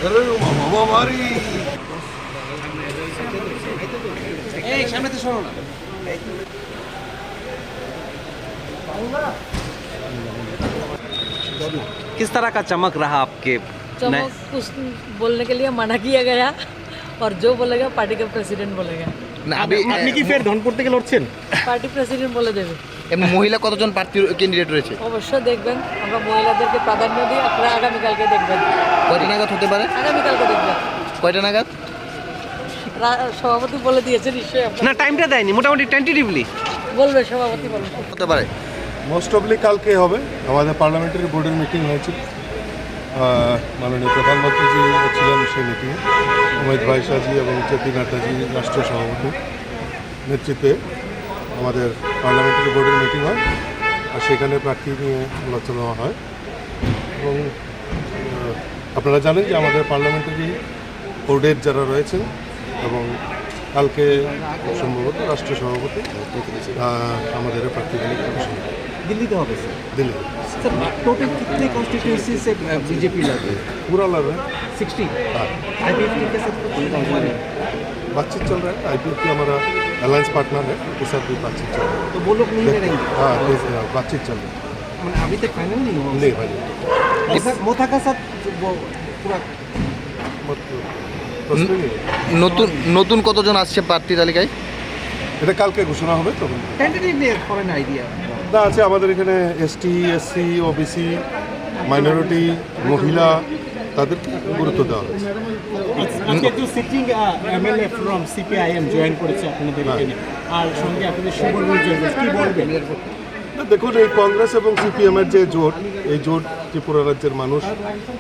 किस तरह का चमक रहा आपके? चमक कुछ बोलने के लिए मना किया गया और जो बोलेगा पार्टी का प्रेसिडेंट बोलेगा। না আপনি কি ফের ধনপুর থেকে লড়ছেন? পার্টি প্রেসিডেন্ট বলে দেবে। এমনি মহিলা কতজন প্রার্থী ক্যান্ডিডেট রয়েছে? অবশ্যই দেখবেন, আমরা মহিলাদেরকে প্রাধান্য দিই, আপনারা আগামীকালকে দেখবেন। কয়টা নাগাদ হতে পারে? আগামীকালকে দেখবেন। কয়টা নাগাদ? সভাপতি বলে দিয়েছে নিশ্চয়ই। না টাইমটা দেয়নি, মোটামুটি টেন্টেটিভলি বলবে, সভাপতি বলবে। হতে পারে মোস্ট অফলি কালকে হবে। আমাদের পার্লামেন্টারি বোর্ডের মিটিং হয়েছিল, মাননীয় প্রধানমন্ত্রীজি ছিলেন সেই মিটিংয়ে। অমিত ভাই শাহজি এবং জেপি নাড্ডাজি রাষ্ট্রীয় সভাপতি নেতৃত্বে আমাদের পার্লামেন্টারি বোর্ডের মিটিং হয়, আর সেখানে প্রার্থী নিয়ে আলোচনা হয়। এবং আপনারা জানেন যে আমাদের পার্লামেন্টারি বোর্ডের যারা রয়েছেন এবং কালকে সম্ভবত রাষ্ট্রীয় সভাপতি আমাদের প্রার্থীগুলি ঘোষণা दिल्ली হবে স্যার। दिल्ली सर टोटल कितने कॉन्स्टिट्यूंसी से बीजेपी लड़ रही है? पूरा लड़ रहे हैं। 60। हाँ, आईपीएफ के साथ बातचीत चल रहा है। आईपीएफ की हमारा अलायंस पार्टनर है, उसके साथ भी बातचीत चल रही है। तो वो लोग नहीं ले रहेंगे? हाँ, बातचीत चल रही है। मैंने अभी तक फाइनल नहीं हुआ? नहीं भाई, मोथा का साथ वो पूरा প্রশ্ন নেই। নতুন নতুন কতজন আসছে প্রার্থী তালিকায়? এটা কালকে ঘোষণা হবে। তখন टेंटेटिवली फॉरेन आइडिया না আছে আমাদের এখানে এসটি, এসসি, ওবিসি, মাইনরিটি, মহিলা, তাদেরকে গুরুত্ব দেওয়া হয়েছে। আজকে যে sitting MLA from CPIM join করেছে আপনাদের এখানে, আর সঙ্গে আপনাদের সুবর্ণ জয়েন কি বলবেন? দেখুন, এই কংগ্রেস এবং সিপিএমের যে জোট, এই জোট ত্রিপুরা রাজ্যের মানুষ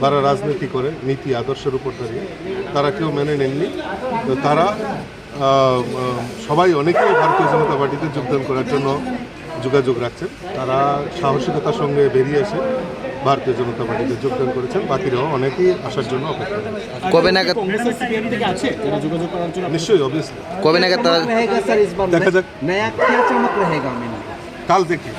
যারা রাজনীতি করে নীতি আদর্শের উপর দাঁড়িয়ে তারা কেউ মেনে নেননি। তো তারা সবাই অনেকেই ভারতীয় জনতা পার্টিতে যোগদান করার জন্য যোগাযোগ রাখছেন। তারা সাহসিকতার সঙ্গে বেরিয়ে এসে ভারতীয় জনতা পার্টিতে যোগদান করেছেন। বাকিরাও অনেকেই আসার জন্য অপেক্ষা করছেন। কবে নাগাদ? নিশ্চয়ই, অবভিয়াসলি। কবে নাগাদ তারা? দেখা যাক, नया क्या चमक रहेगा मैंने কাল দেখি।